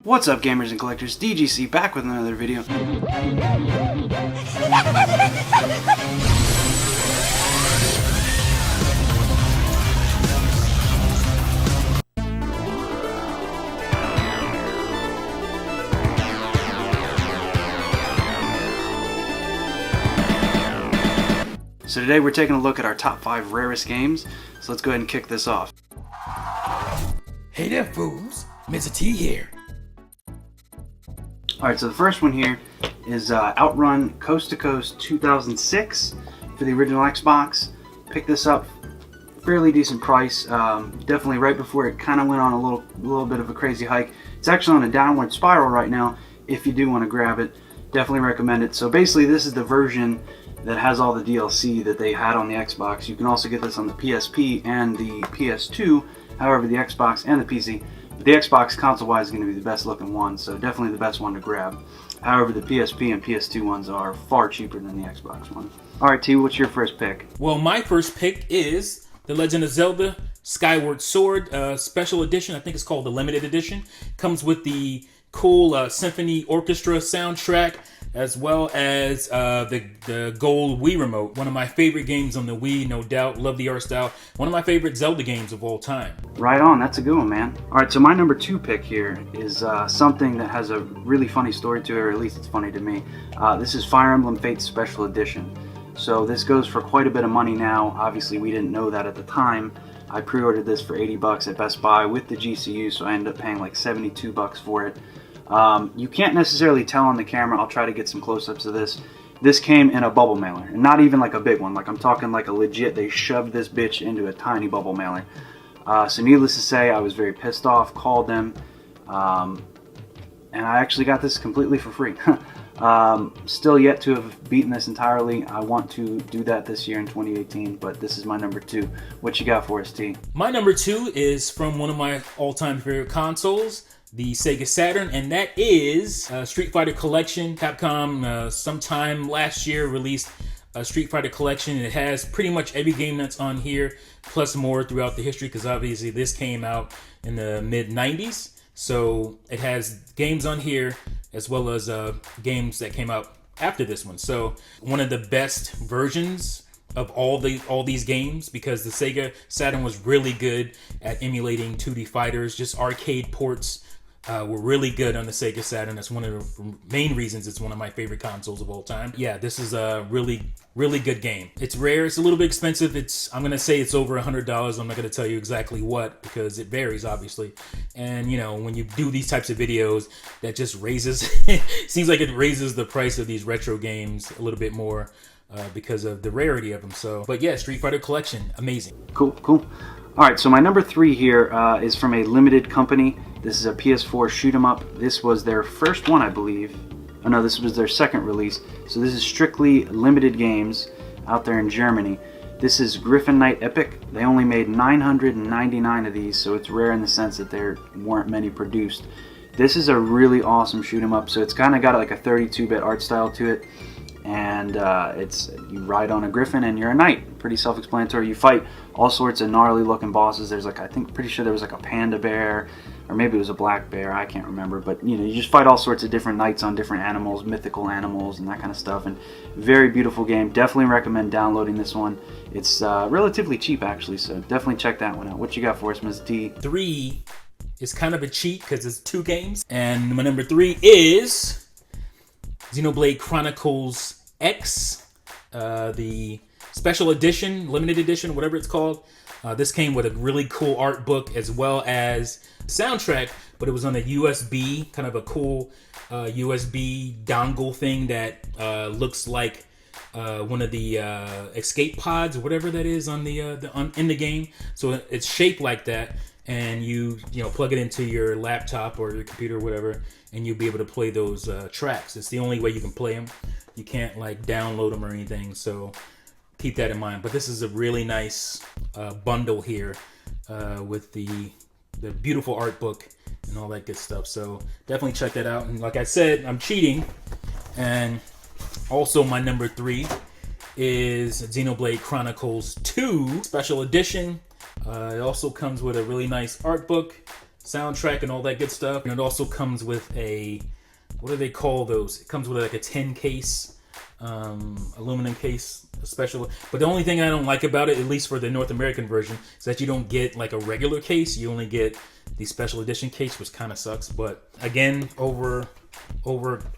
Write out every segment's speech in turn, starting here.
What's up, gamers and collectors? DGC back with another video. So today we're taking a look at our top 5 rarest games, so let's go ahead and kick this off. Hey there, fools. Mizzah Tee here. Alright, so the first one here is Outrun Coast to Coast 2006 for the original Xbox. Picked this up, fairly decent price, definitely right before it kind of went on a little bit of a crazy hike. It's actually on a downward spiral right now. If you do want to grab it, definitely recommend it. So basically this is the version that has all the DLC that they had on the Xbox. You can also get this on the PSP and the PS2, however the Xbox and the PC. But the Xbox console-wise is going to be the best looking one, so definitely the best one to grab. However, the PSP and PS2 ones are far cheaper than the Xbox one. Alright T, what's your first pick? Well, my first pick is The Legend of Zelda Skyward Sword Special Edition. I think it's called the Limited Edition. Comes with the cool symphony orchestra soundtrack, as well as the gold Wii remote. One of my favorite games on the Wii, no doubt. Love the art style. One of my favorite Zelda games of all time. Right on, that's a good one, man. Alright, so my number 2 pick here is something that has a really funny story to it, or at least it's funny to me. This is Fire Emblem Fates Special Edition. So this goes for quite a bit of money now. Obviously we didn't know that at the time. I pre-ordered this for 80 bucks at Best Buy with the GCU, so I ended up paying like 72 bucks for it. You can't necessarily tell on the camera. I'll try to get some close-ups of this. This came in a bubble mailer, and not even like a big one. Like I'm talking like a legit, they shoved this bitch into a tiny bubble mailer. So needless to say, I was very pissed off, called them, and I actually got this completely for free. Still yet to have beaten this entirely. I want to do that this year in 2018, but this is my number 2. What you got for us, T? My number 2 is from one of my all-time favorite consoles, the Sega Saturn, and that is Street Fighter Collection. Capcom sometime last year released a Street Fighter Collection. It has pretty much every game that's on here, plus more throughout the history, because obviously this came out in the mid-90s. So it has games on here, as well as games that came out after this one. So one of the best versions of all these games, because the Sega Saturn was really good at emulating 2D fighters. Just arcade ports were really good on the Sega Saturn. That's one of the main reasons it's one of my favorite consoles of all time. Yeah, this is a really good game. It's rare. It's a little bit expensive. I'm gonna say it's over $100. I'm not gonna tell you exactly what, because it varies, obviously. And you know, when you do these types of videos, that just raises seems like it raises the price of these retro games a little bit more because of the rarity of them. So, but yeah, Street Fighter Collection, amazing. Cool. Alright, so my number 3 here is from a limited company. This is a PS4 shoot 'em up. This was their first one, I believe. Oh no, this was their second release. So this is strictly limited games out there in Germany. This is Griffin Knight Epic. They only made 999 of these, so it's rare in the sense that there weren't many produced. This is a really awesome shoot 'em up. So it's kind of got like a 32-bit art style to it. And you ride on a griffin and you're a knight. Pretty self-explanatory. You fight all sorts of gnarly looking bosses. There's like, pretty sure there was like a panda bear, or maybe it was a black bear, I can't remember. But you know, you just fight all sorts of different knights on different animals, mythical animals and that kind of stuff. And very beautiful game. Definitely recommend downloading this one. It's relatively cheap actually, so definitely check that one out. What you got for us, Mizzah Tee? 3 is kind of a cheat because it's 2 games. And my number 3 is Xenoblade Chronicles X, the special edition, limited edition, whatever it's called. This came with a really cool art book as well as soundtrack, but it was on a USB, kind of a cool USB dongle thing that looks like one of the escape pods or whatever that is on in the game. So it's shaped like that, and you plug it into your laptop or your computer or whatever, and you'll be able to play those tracks. It's the only way you can play them. You can't like download them or anything, so keep that in mind. But this is a really nice bundle here with the beautiful art book and all that good stuff. So definitely check that out. And like I said, I'm cheating. And also my number 3 is Xenoblade Chronicles 2 Special Edition. It also comes with a really nice art book, soundtrack and all that good stuff. And it also comes with a, what do they call those? It comes with like a tin case, aluminum case, special. But the only thing I don't like about it, at least for the North American version, is that you don't get like a regular case. You only get the special edition case, which kind of sucks. But again, over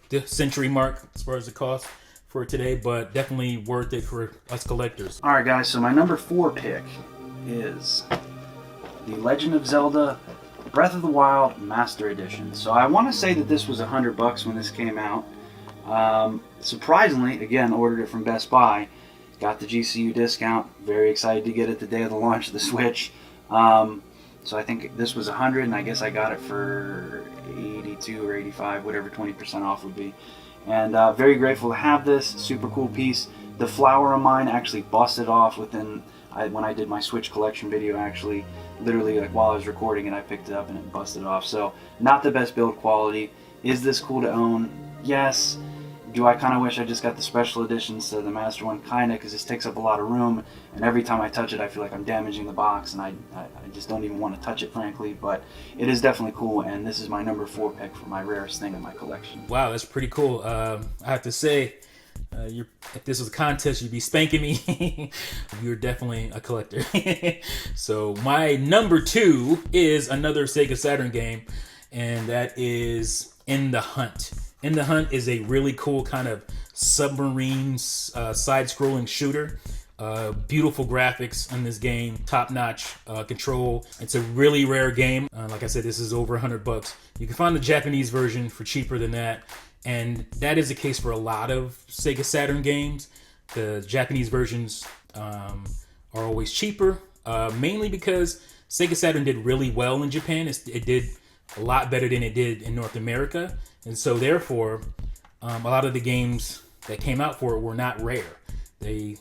the century mark as far as the cost for today, but definitely worth it for us collectors. All right, guys. So my number 4 pick is The Legend of Zelda Breath of the Wild Master Edition. So I want to say that this was $100 when this came out. Surprisingly, again, ordered it from Best Buy. Got the GCU discount. Very excited to get it the day of the launch of the Switch. So I think this was 100, and I guess I got it for 82 or 85, whatever 20% off would be. And very grateful to have this. Super cool piece. The flower of mine actually busted off within, when I did my Switch collection video, actually, literally like while I was recording it, I picked it up and it busted off. So not the best build quality. Is this cool to own? Yes. Do I kind of wish I just got the special edition instead of the master one? Kind of, because this takes up a lot of room, and every time I touch it I feel like I'm damaging the box, and I just don't even want to touch it, frankly. But it is definitely cool, and this is my number 4 pick for my rarest thing in my collection. Wow, that's pretty cool. I have to say, if this was a contest, you'd be spanking me. You're definitely a collector. So my number 2 is another Sega Saturn game, and that is In the Hunt. In the Hunt is a really cool kind of submarine side-scrolling shooter. Beautiful graphics in this game, top-notch control. It's a really rare game. Like I said, this is over $100. You can find the Japanese version for cheaper than that, and that is the case for a lot of Sega Saturn games. The Japanese versions are always cheaper, mainly because Sega Saturn did really well in Japan. It did a lot better than it did in North America. And so therefore, a lot of the games that came out for it were not rare. They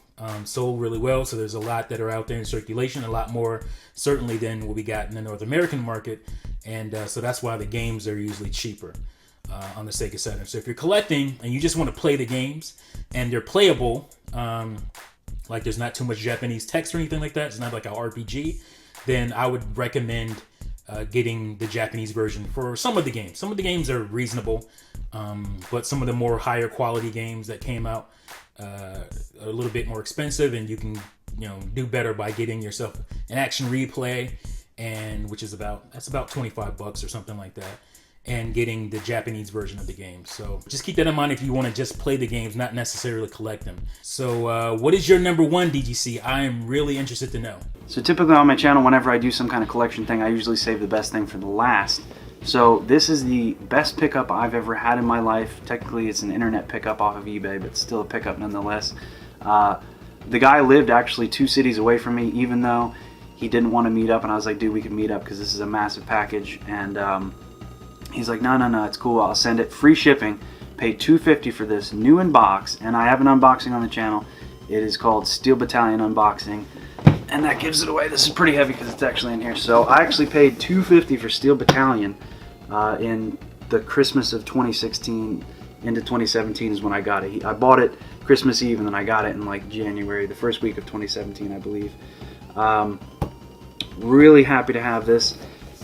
sold really well, so there's a lot that are out there in circulation, a lot more certainly than what we got in the North American market. And so that's why the games are usually cheaper on the Sega Saturn. So if you're collecting and you just want to play the games and they're playable, like there's not too much Japanese text or anything like that, it's not like an RPG, then I would recommend getting the Japanese version for some of the games. Some of the games are reasonable, but some of the more higher quality games that came out are a little bit more expensive, and you can do better by getting yourself an action replay, and which is about $25 or something like that, and getting the Japanese version of the game. So just keep that in mind if you want to just play the games, not necessarily collect them. So what is your number 1, DGC? I am really interested to know. So typically on my channel, whenever I do some kind of collection thing, I usually save the best thing for the last. So this is the best pickup I've ever had in my life. Technically it's an internet pickup off of eBay, but still a pickup nonetheless. The guy lived actually 2 cities away from me, even though he didn't want to meet up, and I was like, dude, we can meet up because this is a massive package. And he's like, no, it's cool, I'll send it. Free shipping. Paid $250 for this, new in box, and I have an unboxing on the channel. It is called Steel Battalion Unboxing, and that gives it away. This is pretty heavy because it's actually in here. So I actually paid $250 for Steel Battalion in the Christmas of 2016 into 2017 is when I got it. I bought it Christmas Eve, and then I got it in like January, the first week of 2017, I believe. Really happy to have this.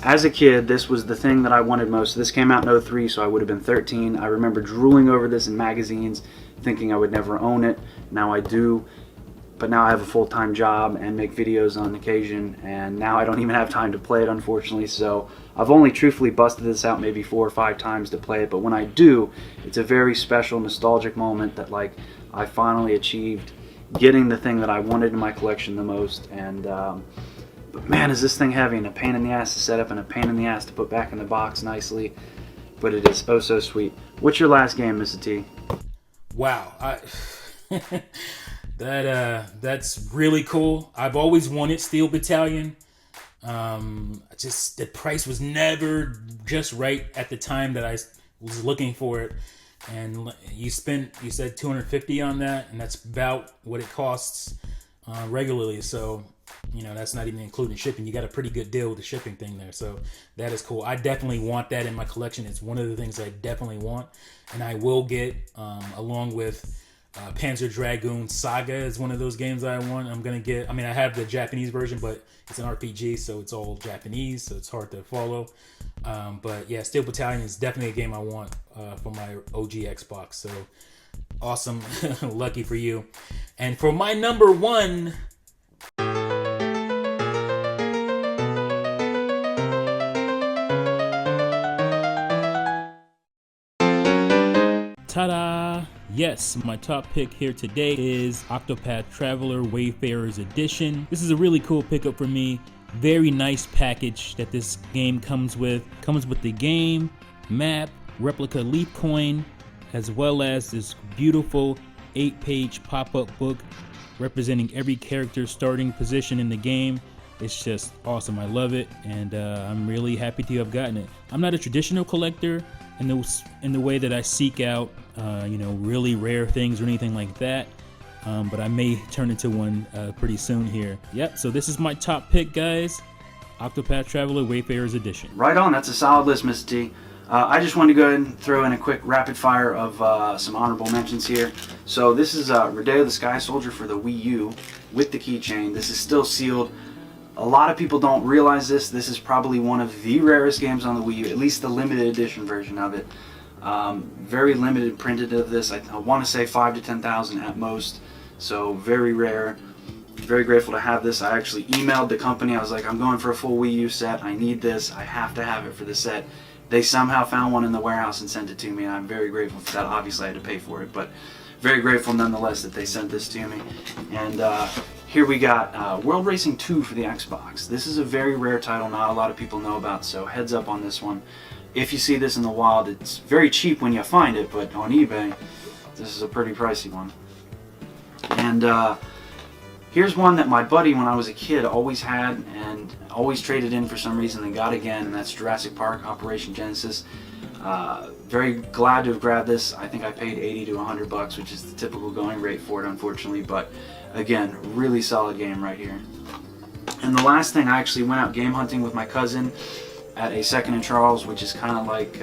As a kid, this was the thing that I wanted most. This came out in 03, so I would have been 13. I remember drooling over this in magazines, thinking I would never own it. Now I do, but now I have a full-time job and make videos on occasion, and now I don't even have time to play it, unfortunately. So I've only truthfully busted this out maybe 4 or 5 times to play it, but when I do, it's a very special, nostalgic moment that like I finally achieved getting the thing that I wanted in my collection the most. And but man, is this thing heavy and a pain in the ass to set up and a pain in the ass to put back in the box nicely, but it is oh so sweet. What's your last game, Mizzah Tee? Wow, that's really cool. I've always wanted Steel Battalion. Just the price was never just right at the time that I was looking for it, and you said $250 on that, and that's about what it costs regularly. So that's not even including shipping. You got a pretty good deal with the shipping thing there. So that is cool. I definitely want that in my collection. It's one of the things I definitely want. And I will get, along with Panzer Dragoon Saga is one of those games I want. I'm gonna get. I mean, I have the Japanese version, but it's an RPG, so it's all Japanese, so it's hard to follow. But yeah, Steel Battalion is definitely a game I want for my OG Xbox. So awesome, lucky for you. And for my number one. Ta-da! Yes, my top pick here today is Octopath Traveler Wayfarer's Edition. This is a really cool pickup for me. Very nice package that this game comes with. Comes with the game, map, replica leaf coin, as well as this beautiful 8-page pop-up book representing every character's starting position in the game. It's just awesome. I love it, and I'm really happy to have gotten it. I'm not a traditional collector in the way that I seek out, really rare things or anything like that. But I may turn into one pretty soon here. Yep, so this is my top pick, guys. Octopath Traveler Wayfarer's Edition. Right on, that's a solid list, Mizzah Tee. I just wanted to go ahead and throw in a quick rapid fire of some honorable mentions here. So this is Rodeo the Sky Soldier for the Wii U with the keychain. This is still sealed. A lot of people don't realize this. This is probably one of the rarest games on the Wii U, at least the limited edition version of it. Very limited printed of this. I want to say 5,000 to 10,000 at most. So very rare. Very grateful to have this. I actually emailed the company. I was like, I'm going for a full Wii U set. I need this. I have to have it for the set. They somehow found one in the warehouse and sent it to me, and I'm very grateful for that. Obviously, I had to pay for it, but very grateful nonetheless that they sent this to me. And here we got World Racing 2 for the Xbox. This is a very rare title not a lot of people know about, so heads up on this one. If you see this in the wild, it's very cheap when you find it, but on eBay, this is a pretty pricey one. And here's one that my buddy, when I was a kid, always had and always traded in for some reason and got again, and that's Jurassic Park Operation Genesis. Very glad to have grabbed this. I think I paid 80 to 100 bucks, which is the typical going rate for it, unfortunately, but again, really solid game right here. And the last thing, I actually went out game hunting with my cousin at a Second and Charles, which is kind of like,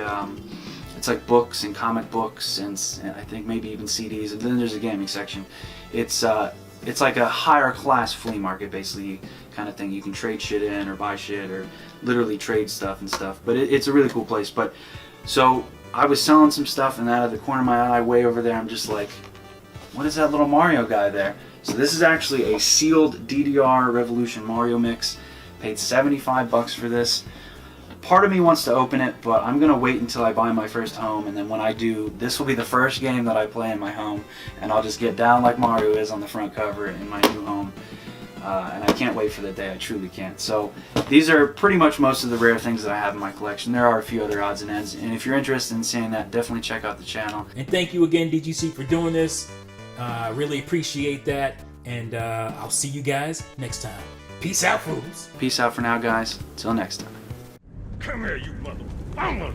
it's like books and comic books and I think maybe even CDs, and then there's a gaming section. It's like a higher class flea market, basically, kind of thing. You can trade shit in or buy shit or literally trade stuff and stuff. But it's a really cool place. But so I was selling some stuff, and out of the corner of my eye, way over there, I'm just like, what is that little Mario guy there? So this is actually a sealed DDR Revolution Mario mix. Paid 75 bucks for this. Part of me wants to open it, but I'm going to wait until I buy my first home, and then when I do, this will be the first game that I play in my home, and I'll just get down like Mario is on the front cover in my new home. And I can't wait for the day, I truly can't. So these are pretty much most of the rare things that I have in my collection. There are a few other odds and ends, and if you're interested in seeing that, definitely check out the channel. And thank you again, DGC, for doing this. Really appreciate that, and I'll see you guys next time. Peace out, fools. Peace out for now, guys. Till next time. Come here, you mother...